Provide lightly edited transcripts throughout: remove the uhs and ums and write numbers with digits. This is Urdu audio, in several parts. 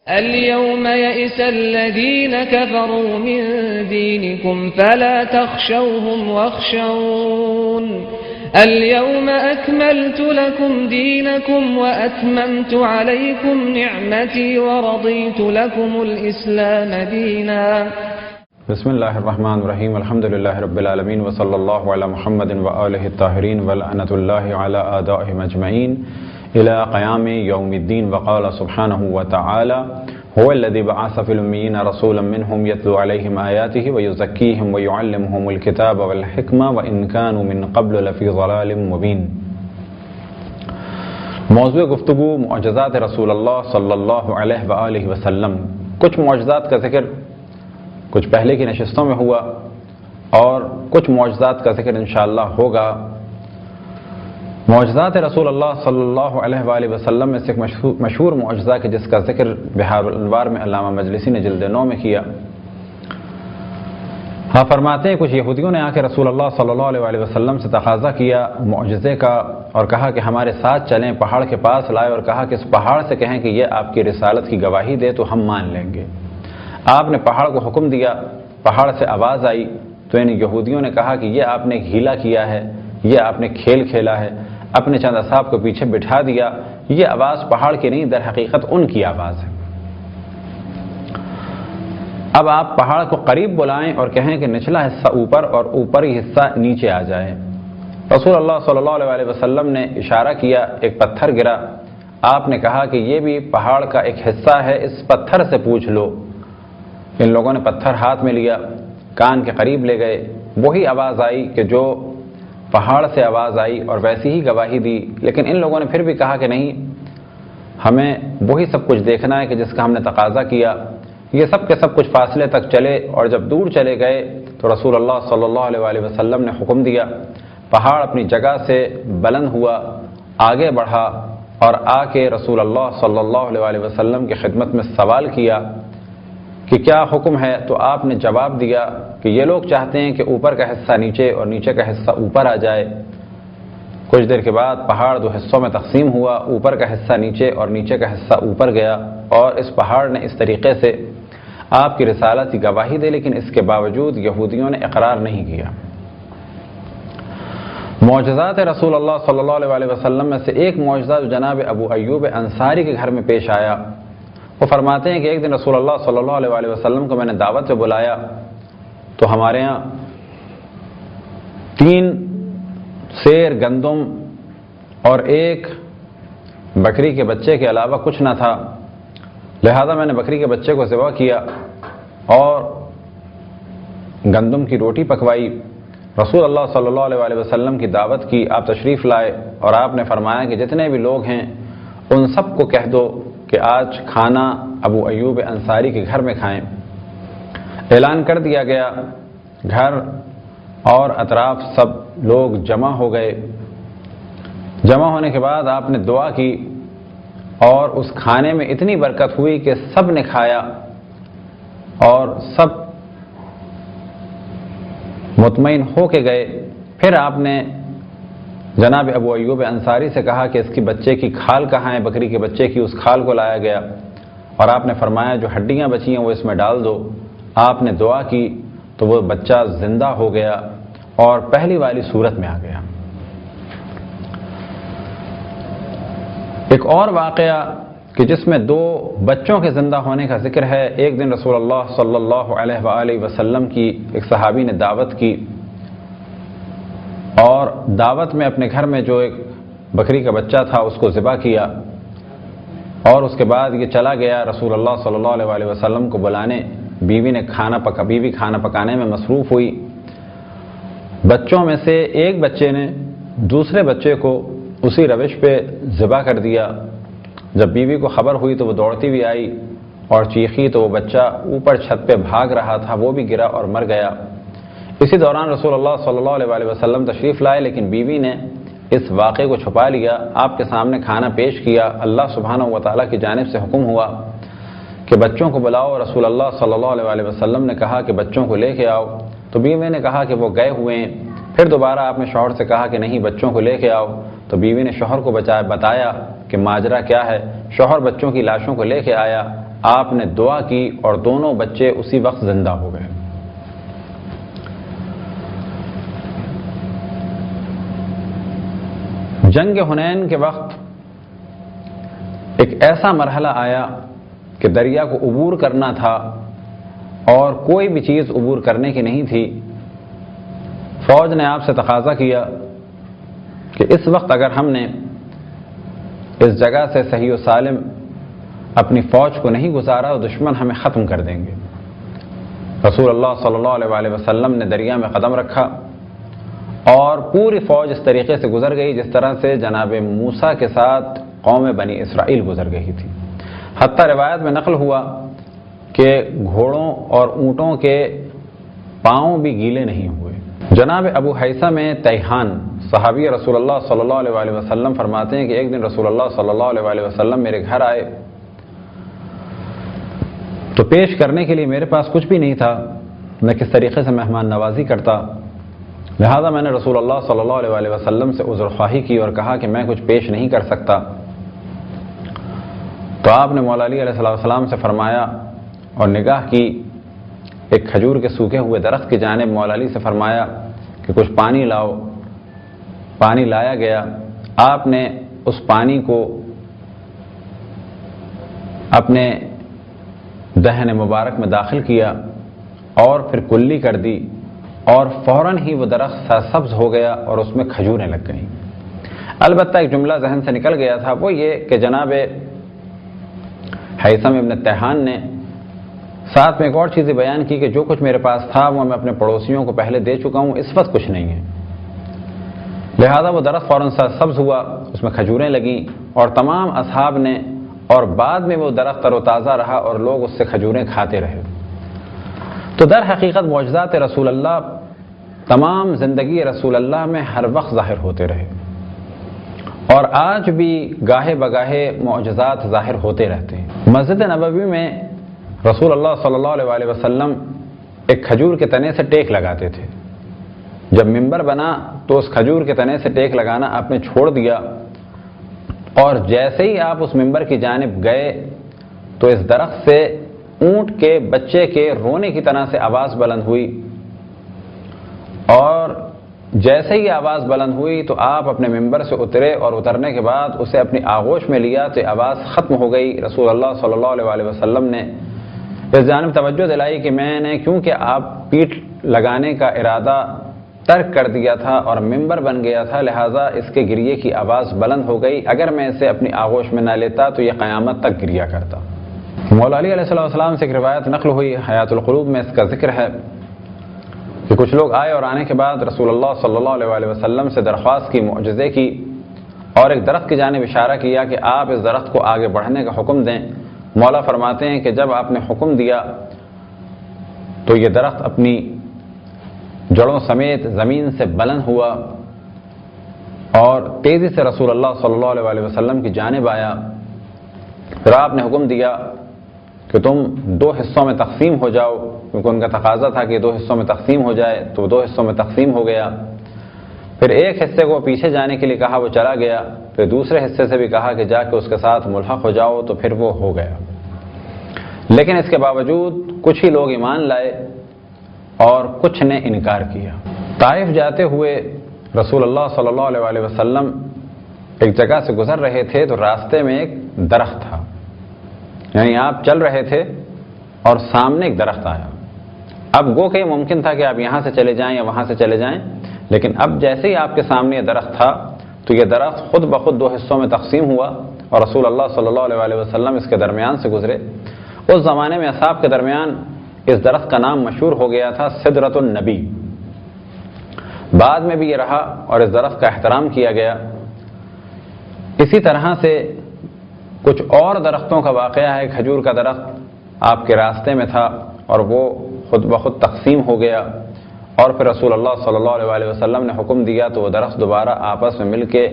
اليوم يئس الذين كفروا من دينكم فلا تخشوهم واخشون اليوم أكملت لكم دينكم وأتممت عليكم نعمتي ورضيت لكم الإسلام دينا. بسم اللہ الرحمن الرحیم الحمد للہ رب العالمین وصلی اللہ علی محمد وآلہ الطاہرین ولعنۃ اللہ علی اعدائہم اجمعین الى قیام یوم الدین. وقال سبحانہ وتعالی هو الذی بعث فی الامیین رسولا منہم یتلو علیہم آیاتہ ویزکیہم ویعلمہم الکتاب والحکمہ وان کانوا من قبل لفی ضلال مبین. موضوع گفتگو معجزات رسول اللہ صلی اللہ علیہ وآلہ وسلم. کچھ معجزات کا ذکر کچھ پہلے کی نشستوں میں ہوا اور کچھ معجزات کا ذکر انشاءاللہ ہوگا. معجزات رسول اللہ صلی اللہ علیہ وآلہ وسلم میں سے ایک مشہور معجزہ کہ جس کا ذکر بحار الانوار میں علامہ مجلسی نے جلد 9 میں کیا. ہاں فرماتے ہیں کچھ یہودیوں نے آ کے رسول اللہ صلی اللہ علیہ وآلہ وسلم سے تقاضا کیا معجزے کا اور کہا کہ ہمارے ساتھ چلیں. پہاڑ کے پاس لائے اور کہا کہ اس پہاڑ سے کہیں کہ یہ آپ کی رسالت کی گواہی دے تو ہم مان لیں گے. آپ نے پہاڑ کو حکم دیا, پہاڑ سے آواز آئی تو ان یہودیوں نے کہا کہ یہ آپ نے ہیلا کیا ہے, یہ آپ نے کھیل کھیلا ہے, اپنے چند اصحاب کو پیچھے بٹھا دیا. یہ آواز پہاڑ کی نہیں, در حقیقت ان کی آواز ہے. اب آپ پہاڑ کو قریب بلائیں اور کہیں کہ نچلا حصہ اوپر اور اوپری حصہ نیچے آ جائے. رسول اللہ صلی اللہ علیہ وسلم نے اشارہ کیا, ایک پتھر گرا. آپ نے کہا کہ یہ بھی پہاڑ کا ایک حصہ ہے, اس پتھر سے پوچھ لو. ان لوگوں نے پتھر ہاتھ میں لیا, کان کے قریب لے گئے. وہی آواز آئی کہ جو پہاڑ سے آواز آئی اور ویسی ہی گواہی دی. لیکن ان لوگوں نے پھر بھی کہا کہ نہیں, ہمیں وہی سب کچھ دیکھنا ہے کہ جس کا ہم نے تقاضا کیا. یہ سب کے سب کچھ فاصلے تک چلے اور جب دور چلے گئے تو رسول اللہ صلی اللہ علیہ وآلہ وسلم نے حکم دیا. پہاڑ اپنی جگہ سے بلند ہوا, آگے بڑھا اور آ کے رسول اللہ صلی اللہ علیہ وآلہ وسلم کی خدمت میں سوال کیا کہ کیا حکم ہے. تو آپ نے جواب دیا کہ یہ لوگ چاہتے ہیں کہ اوپر کا حصہ نیچے اور نیچے کا حصہ اوپر آ جائے. کچھ دیر کے بعد پہاڑ 2 حصوں میں تقسیم ہوا, اوپر کا حصہ نیچے اور نیچے کا حصہ اوپر گیا اور اس پہاڑ نے اس طریقے سے آپ کی رسالت کی گواہی دے. لیکن اس کے باوجود یہودیوں نے اقرار نہیں کیا. معجزات رسول اللہ صلی اللہ علیہ وسلم میں سے ایک معجزہ جو جناب ابو ایوب انصاری کے گھر میں پیش آیا, وہ فرماتے ہیں کہ ایک دن رسول اللہ صلی اللہ علیہ وسلم کو میں نے دعوت سے بلایا تو ہمارے ہاں 3 سیر گندم اور 1 بکری کے بچے کے علاوہ کچھ نہ تھا. لہذا میں نے بکری کے بچے کو ذبح کیا اور گندم کی روٹی پکوائی. رسول اللہ صلی اللہ علیہ وسلم کی دعوت کی, آپ تشریف لائے اور آپ نے فرمایا کہ جتنے بھی لوگ ہیں ان سب کو کہہ دو کہ آج کھانا ابو ایوب انصاری کے گھر میں کھائیں. اعلان کر دیا گیا. گھر اور اطراف سب لوگ جمع ہو گئے. جمع ہونے کے بعد آپ نے دعا کی اور اس کھانے میں اتنی برکت ہوئی کہ سب نے کھایا اور سب مطمئن ہو کے گئے. پھر آپ نے جناب ابو ایوب انصاری سے کہا کہ اس کی بچے کی کھال کہاں ہے, بکری کے بچے کی. اس کھال کو لایا گیا اور آپ نے فرمایا جو ہڈیاں بچی ہیں وہ اس میں ڈال دو. آپ نے دعا کی تو وہ بچہ زندہ ہو گیا اور پہلی والی صورت میں آ گیا. ایک اور واقعہ کہ جس میں 2 بچوں کے زندہ ہونے کا ذکر ہے. ایک دن رسول اللہ صلی اللہ علیہ وآلہ وسلم کی ایک صحابی نے دعوت کی اور دعوت میں اپنے گھر میں جو ایک بکری کا بچہ تھا اس کو ذبح کیا اور اس کے بعد یہ چلا گیا رسول اللہ صلی اللہ علیہ وسلم کو بلانے. بیوی کھانا پکانے میں مصروف ہوئی. بچوں میں سے ایک بچے نے دوسرے بچے کو اسی روش پہ ذبح کر دیا. جب بیوی کو خبر ہوئی تو وہ دوڑتی ہوئی آئی اور چیخی تو وہ بچہ اوپر چھت پہ بھاگ رہا تھا, وہ بھی گرا اور مر گیا. اسی دوران رسول اللہ صلی اللہ علیہ وسلم تشریف لائے لیکن بیوی نے اس واقعے کو چھپا لیا. آپ کے سامنے کھانا پیش کیا. اللہ سبحانہ و تعالیٰ کی جانب سے حکم ہوا کہ بچوں کو بلاؤ. رسول اللہ صلی اللہ علیہ وسلم نے کہا کہ بچوں کو لے کے آؤ تو بیوی نے کہا کہ وہ گئے ہوئے ہیں. پھر دوبارہ آپ نے شوہر سے کہا کہ نہیں بچوں کو لے کے آؤ تو بیوی نے شوہر کو بتایا کہ ماجرا کیا ہے. شوہر بچوں کی لاشوں کو لے کے آیا. آپ نے دعا کی اور دونوں بچے اسی وقت زندہ ہو گئے۔ جنگ حنین کے وقت ایک ایسا مرحلہ آیا کہ دریا کو عبور کرنا تھا اور کوئی بھی چیز عبور کرنے کی نہیں تھی۔ فوج نے آپ سے تقاضا کیا کہ اس وقت اگر ہم نے اس جگہ سے صحیح و سالم اپنی فوج کو نہیں گزارا تو دشمن ہمیں ختم کر دیں گے۔ رسول اللہ صلی اللہ علیہ وسلم نے دریا میں قدم رکھا اور پوری فوج اس طریقے سے گزر گئی جس طرح سے جناب موسیٰ کے ساتھ قوم بنی اسرائیل گزر گئی تھی۔ حتیٰ روایت میں نقل ہوا کہ گھوڑوں اور اونٹوں کے پاؤں بھی گیلے نہیں ہوئے۔ جناب ابو حیثم تیہان صحابی رسول اللہ صلی اللہ علیہ وسلم فرماتے ہیں کہ ایک دن رسول اللہ صلی اللہ علیہ وسلم میرے گھر آئے تو پیش کرنے کے لیے میرے پاس کچھ بھی نہیں تھا، میں کس طریقے سے مہمان نوازی کرتا، لہذا میں نے رسول اللہ صلی اللہ علیہ وسلم سے عذر خواہی کی اور کہا کہ میں کچھ پیش نہیں کر سکتا۔ تو آپ نے مولا علی علیہ السلام سے فرمایا اور نگاہ کی ایک کھجور کے سوکھے ہوئے درخت کی جانب، مولا علی سے فرمایا کہ کچھ پانی لاؤ۔ پانی لایا گیا، آپ نے اس پانی کو اپنے دہن مبارک میں داخل کیا اور پھر کلی کر دی اور فوراً ہی وہ درخت سرسبز ہو گیا اور اس میں کھجوریں لگ گئیں۔ البتہ ایک جملہ ذہن سے نکل گیا تھا، وہ یہ کہ جناب حیثم ابن تیہان نے ساتھ میں ایک اور چیز بیان کی کہ جو کچھ میرے پاس تھا وہ میں اپنے پڑوسیوں کو پہلے دے چکا ہوں، اس وقت کچھ نہیں ہے۔ لہذا وہ درخت فوراً سبز ہوا، اس میں کھجوریں لگیں اور تمام اصحاب نے، اور بعد میں وہ درخت تر و تازہ رہا اور لوگ اس سے کھجوریں کھاتے رہے۔ تو در حقیقت معجزات رسول اللہ تمام زندگی رسول اللہ میں ہر وقت ظاہر ہوتے رہے اور آج بھی گاہے بگاہے معجزات ظاہر ہوتے رہتے ہیں۔ مسجد نبوی میں رسول اللہ صلی اللہ علیہ وسلم ایک کھجور کے تنے سے ٹیک لگاتے تھے۔ جب منبر بنا تو اس کھجور کے تنے سے ٹیک لگانا آپ نے چھوڑ دیا اور جیسے ہی آپ اس منبر کی جانب گئے تو اس درخت سے اونٹ کے بچے کے رونے کی طرح سے آواز بلند ہوئی، اور جیسے ہی آواز بلند ہوئی تو آپ اپنے منبر سے اترے اور اترنے کے بعد اسے اپنی آغوش میں لیا تو آواز ختم ہو گئی۔ رسول اللہ صلی اللہ علیہ وسلم نے اس جانب توجہ دلائی کہ میں نے کیونکہ آپ پیٹھ لگانے کا ارادہ ترک کر دیا تھا اور منبر بن گیا تھا، لہٰذا اس کے گریے کی آواز بلند ہو گئی، اگر میں اسے اپنی آغوش میں نہ لیتا تو یہ قیامت تک گریا کرتا۔ مولا علی علیہ السلام سے ایک روایت نقل ہوئی، حیات القلوب میں اس کا ذکر ہے کہ کچھ لوگ آئے اور آنے کے بعد رسول اللہ صلی اللہ علیہ وسلم سے درخواست کی، معجزے کی، اور ایک درخت کی جانب اشارہ کیا کہ آپ اس درخت کو آگے بڑھنے کا حکم دیں۔ مولا فرماتے ہیں کہ جب آپ نے حکم دیا تو یہ درخت اپنی جڑوں سمیت زمین سے بلند ہوا اور تیزی سے رسول اللہ صلی اللہ علیہ وسلم کی جانب آیا۔ پھر آپ نے حکم دیا کہ تم 2 حصوں میں تقسیم ہو جاؤ، کیونکہ ان کا تقاضا تھا کہ 2 حصوں میں تقسیم ہو جائے، تو 2 حصوں میں تقسیم ہو گیا۔ پھر ایک حصے کو پیچھے جانے کے لیے کہا، وہ چلا گیا۔ پھر دوسرے حصے سے بھی کہا کہ جا کے اس کے ساتھ ملحق ہو جاؤ، تو پھر وہ ہو گیا۔ لیکن اس کے باوجود کچھ ہی لوگ ایمان لائے اور کچھ نے انکار کیا۔ طائف جاتے ہوئے رسول اللہ صلی اللہ علیہ وسلم ایک جگہ سے گزر رہے تھے تو راستے میں ایک درخت تھا، یعنی آپ چل رہے تھے اور سامنے ایک درخت آیا۔ اب گو کہ یہ ممکن تھا کہ آپ یہاں سے چلے جائیں یا وہاں سے چلے جائیں، لیکن اب جیسے ہی آپ کے سامنے یہ درخت تھا تو یہ درخت خود بخود 2 حصوں میں تقسیم ہوا اور رسول اللہ صلی اللہ علیہ وسلم اس کے درمیان سے گزرے۔ اس زمانے میں اصحاب کے درمیان اس درخت کا نام مشہور ہو گیا تھا سدرۃ النبی۔ بعد میں بھی یہ رہا اور اس درخت کا احترام کیا گیا۔ اسی طرح سے کچھ اور درختوں کا واقعہ ہے۔ کھجور کا درخت آپ کے راستے میں تھا اور وہ خود بخود تقسیم ہو گیا، اور پھر رسول اللہ صلی اللہ علیہ وسلم نے حکم دیا تو وہ درخت دوبارہ آپس میں مل کے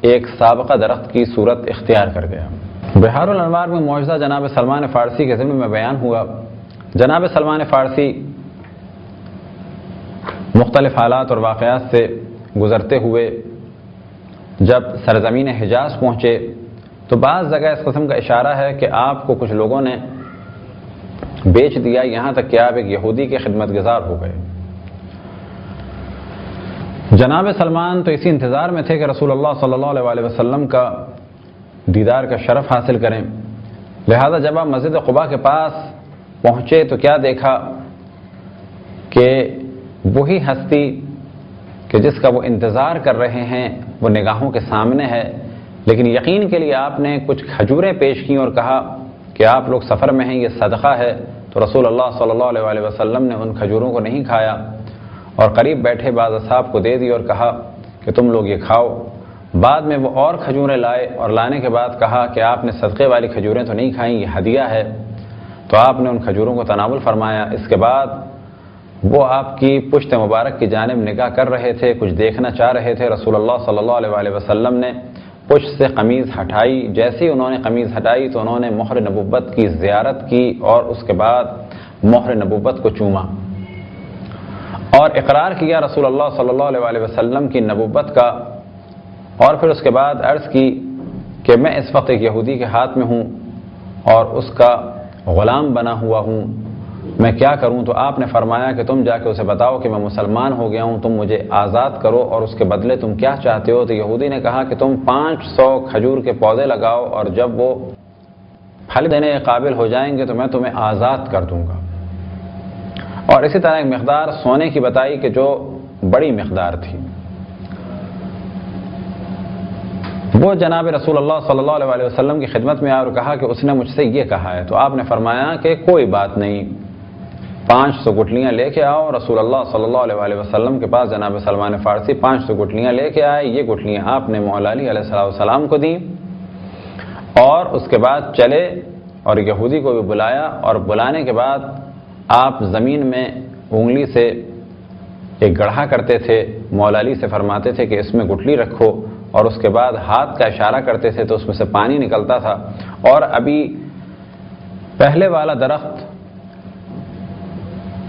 ایک سابقہ درخت کی صورت اختیار کر گیا۔ بحار الانوار میں معجزہ جناب سلمان فارسی کے ذمہ میں بیان ہوا۔ جناب سلمان فارسی مختلف حالات اور واقعات سے گزرتے ہوئے جب سرزمین حجاز پہنچے تو بعض جگہ اس قسم کا اشارہ ہے کہ آپ کو کچھ لوگوں نے بیچ دیا، یہاں تک کہ آپ ایک یہودی کے خدمت گزار ہو گئے۔ جناب سلمان تو اسی انتظار میں تھے کہ رسول اللہ صلی اللہ علیہ وسلم کا دیدار کا شرف حاصل کریں، لہذا جب آپ مسجد قباء کے پاس پہنچے تو کیا دیکھا کہ وہی ہستی کہ جس کا وہ انتظار کر رہے ہیں وہ نگاہوں کے سامنے ہے، لیکن یقین کے لیے آپ نے کچھ کھجوریں پیش کیں اور کہا کہ آپ لوگ سفر میں ہیں، یہ صدقہ ہے۔ تو رسول اللہ صلی اللہ علیہ وسلم نے ان کھجوروں کو نہیں کھایا اور قریب بیٹھے بعض اصحاب کو دے دی اور کہا کہ تم لوگ یہ کھاؤ۔ بعد میں وہ اور کھجوریں لائے اور لانے کے بعد کہا کہ آپ نے صدقے والی کھجوریں تو نہیں کھائیں، یہ ہدیہ ہے۔ تو آپ نے ان کھجوروں کو تناول فرمایا۔ اس کے بعد وہ آپ کی پشت مبارک کی جانب نگاہ کر رہے تھے، کچھ دیکھنا چاہ رہے تھے۔ رسول اللہ صلی اللہ علیہ وسلم نے پشت سے قمیض ہٹائی، جیسے ہی انہوں نے قمیض ہٹائی تو انہوں نے مہر نبوت کی زیارت کی اور اس کے بعد مہر نبوت کو چوما اور اقرار کیا رسول اللہ صلی اللہ علیہ وسلم کی نبوت کا، اور پھر اس کے بعد عرض کی کہ میں اس وقت ایک یہودی کے ہاتھ میں ہوں اور اس کا غلام بنا ہوا ہوں، میں کیا کروں؟ تو آپ نے فرمایا کہ تم جا کے اسے بتاؤ کہ میں مسلمان ہو گیا ہوں، تم مجھے آزاد کرو اور اس کے بدلے تم کیا چاہتے ہو؟ تو یہودی نے کہا کہ تم 500 کھجور کے پودے لگاؤ اور جب وہ پھل دینے کے قابل ہو جائیں گے تو میں تمہیں آزاد کر دوں گا۔ اور اسی طرح ایک مقدار سونے کی بتائی کہ جو بڑی مقدار تھی۔ وہ جناب رسول اللہ صلی اللہ علیہ وسلم کی خدمت میں آیا اور کہا کہ اس نے مجھ سے یہ کہا ہے۔ تو آپ نے فرمایا کہ کوئی بات نہیں، 500 گٹھلیاں لے کے آؤ۔ رسول اللہ صلی اللہ علیہ وسلم کے پاس جناب سلمان فارسی 500 گٹھلیاں لے کے آئے۔ یہ گٹھلیاں آپ نے مولا علی علیہ السلام کو دیں اور اس کے بعد چلے اور یہودی کو بھی بلایا، اور بلانے کے بعد آپ زمین میں انگلی سے ایک گڑھا کرتے تھے، مولا علی سے فرماتے تھے کہ اس میں گٹھلی رکھو، اور اس کے بعد ہاتھ کا اشارہ کرتے تھے تو اس میں سے پانی نکلتا تھا، اور ابھی پہلے والا درخت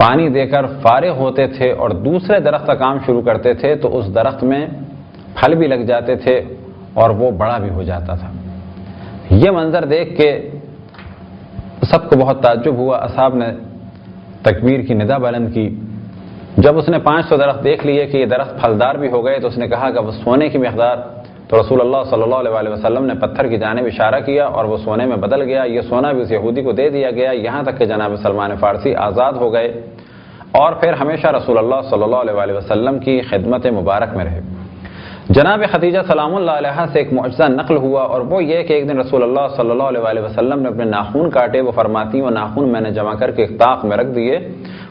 پانی دے کر فارغ ہوتے تھے اور دوسرے درخت کا کام شروع کرتے تھے تو اس درخت میں پھل بھی لگ جاتے تھے اور وہ بڑا بھی ہو جاتا تھا۔ یہ منظر دیکھ کے سب کو بہت تعجب ہوا، اصحاب نے تکبیر کی ندا بلند کی۔ جب اس نے 500 درخت دیکھ لیے کہ یہ درخت پھلدار بھی ہو گئے تو اس نے کہا کہ وہ سونے کی مقدار، تو رسول اللہ صلی اللہ علیہ وسلم نے پتھر کی جانب اشارہ کیا اور وہ سونے میں بدل گیا۔ یہ سونا بھی اس یہودی کو دے دیا گیا، یہاں تک کہ جناب سلمان فارسی آزاد ہو گئے اور پھر ہمیشہ رسول اللہ صلی اللہ علیہ وسلم کی خدمت مبارک میں رہے۔ جناب خدیجہ سلام اللہ علیہا سے ایک معجزہ نقل ہوا، اور وہ یہ کہ ایک دن رسول اللہ صلی اللہ علیہ وسلم نے اپنے ناخن کاٹے۔ وہ فرماتی وہ ناخن میں نے جمع کر کے ایک طاق میں رکھ دیے،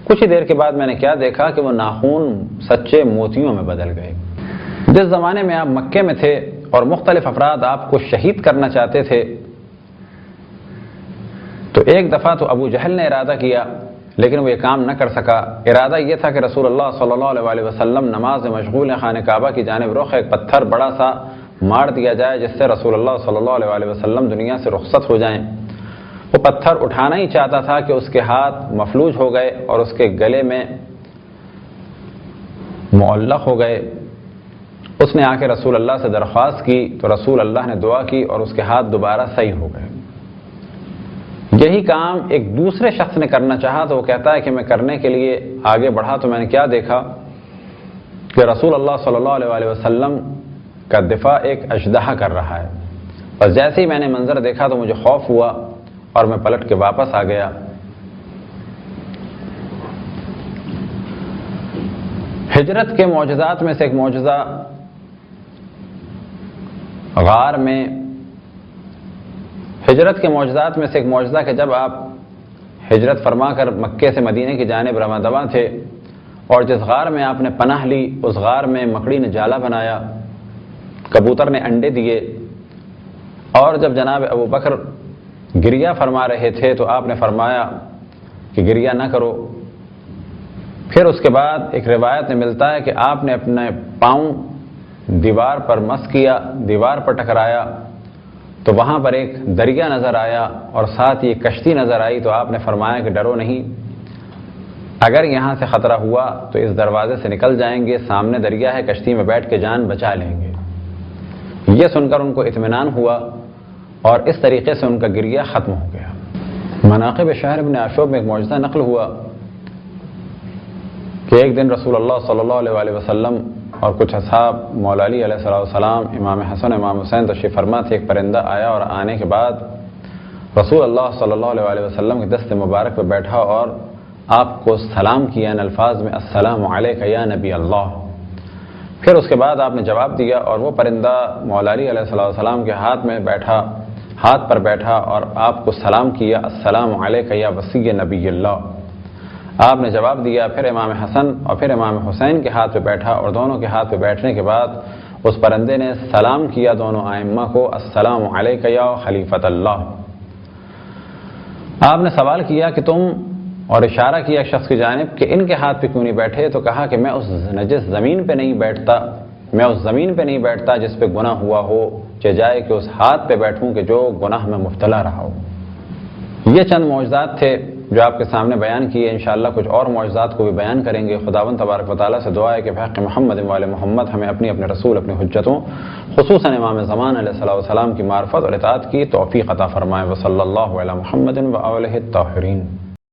کچھ ہی دیر کے بعد میں نے کیا دیکھا کہ وہ ناخن سچے موتیوں میں بدل گئے۔ جس زمانے میں آپ مکے میں تھے اور مختلف افراد آپ کو شہید کرنا چاہتے تھے تو ایک دفعہ تو ابو جہل نے ارادہ کیا لیکن وہ یہ کام نہ کر سکا۔ ارادہ یہ تھا کہ رسول اللہ صلی اللہ علیہ وسلم نماز میں مشغول ہیں، خانہ کعبہ کی جانب رخ، ایک پتھر بڑا سا مار دیا جائے جس سے رسول اللہ صلی اللہ علیہ وسلم دنیا سے رخصت ہو جائیں۔ وہ پتھر اٹھانا ہی چاہتا تھا کہ اس کے ہاتھ مفلوج ہو گئے اور اس کے گلے میں معلق ہو گئے۔ اس نے آ کے رسول اللہ سے درخواست کی تو رسول اللہ نے دعا کی اور اس کے ہاتھ دوبارہ صحیح ہو گئے۔ یہی کام ایک دوسرے شخص نے کرنا چاہا تو وہ کہتا ہے کہ میں کرنے کے لیے آگے بڑھا تو میں نے کیا دیکھا کہ رسول اللہ صلی اللہ علیہ وسلم کا دفاع ایک اژدہا کر رہا ہے، بس جیسے ہی میں نے منظر دیکھا تو مجھے خوف ہوا اور میں پلٹ کے واپس آ گیا۔ ہجرت کے معجزات میں سے ایک معجزہ غار میں، ہجرت کے معجزات میں سے ایک معجزہ کہ جب آپ ہجرت فرما کر مکے سے مدینے کی جانب رواں دواں تھے اور جس غار میں آپ نے پناہ لی اس غار میں مکڑی نے جالا بنایا، کبوتر نے انڈے دیے، اور جب جناب ابو بکر گریہ فرما رہے تھے تو آپ نے فرمایا کہ گریہ نہ کرو۔ پھر اس کے بعد ایک روایت میں ملتا ہے کہ آپ نے اپنے پاؤں دیوار پر مس کیا، دیوار پر ٹکرایا تو وہاں پر ایک دریا نظر آیا اور ساتھ یہ کشتی نظر آئی، تو آپ نے فرمایا کہ ڈرو نہیں، اگر یہاں سے خطرہ ہوا تو اس دروازے سے نکل جائیں گے، سامنے دریا ہے، کشتی میں بیٹھ کے جان بچا لیں گے۔ یہ سن کر ان کو اطمینان ہوا اور اس طریقے سے ان کا گریہ ختم ہو گیا۔ مناقب شہر ابن عاشوب میں ایک معجزہ نقل ہوا کہ ایک دن رسول اللہ صلی اللہ علیہ وآلہ وسلم اور کچھ اصحاب مولا علی علیہ السلام، امام حسن، امام حسین تشریف فرما تھے. ایک پرندہ آیا اور آنے کے بعد رسول اللہ صلی اللہ علیہ وآلہ وسلم کے دست مبارک پہ بیٹھا اور آپ کو سلام کیا ان الفاظ میں، السلام علیک یا نبی اللہ. پھر اس کے بعد آپ نے جواب دیا اور وہ پرندہ مولا علی علیہ السلام کے ہاتھ پر بیٹھا اور آپ کو سلام کیا، السلام علیک یا وصی نبی اللہ. آپ نے جواب دیا. پھر امام حسن اور پھر امام حسین کے ہاتھ پہ بیٹھا اور دونوں کے ہاتھ پہ بیٹھنے کے بعد اس پرندے نے سلام کیا دونوں ائمہ کو، السلام علیک یا خلیفۃ اللہ. آپ نے سوال کیا کہ تم، اور اشارہ کیا شخص کی جانب کہ ان کے ہاتھ پہ کیوں نہیں بیٹھے؟ تو کہا کہ میں اس نجس زمین پہ نہیں بیٹھتا، میں اس زمین پہ نہیں بیٹھتا جس پہ گناہ ہوا ہو، جائے کہ اس ہاتھ پہ بیٹھوں کہ جو گناہ میں مبتلا رہا ہو. یہ چند معجزات تھے جو آپ کے سامنے بیان کیے. انشاءاللہ کچھ اور معجزات کو بھی بیان کریں گے. خداوند تبارک و تعالیٰ سے دعا ہے کہ بحق محمد وآل محمد ہمیں اپنے رسول، اپنی حجتوں، خصوصاً امام زمان علیہ السلام کی معرفت اور اطاعت کی توفیق عطا فرمائے. وصلی اللہ علی محمد وآلہ الطاہرین.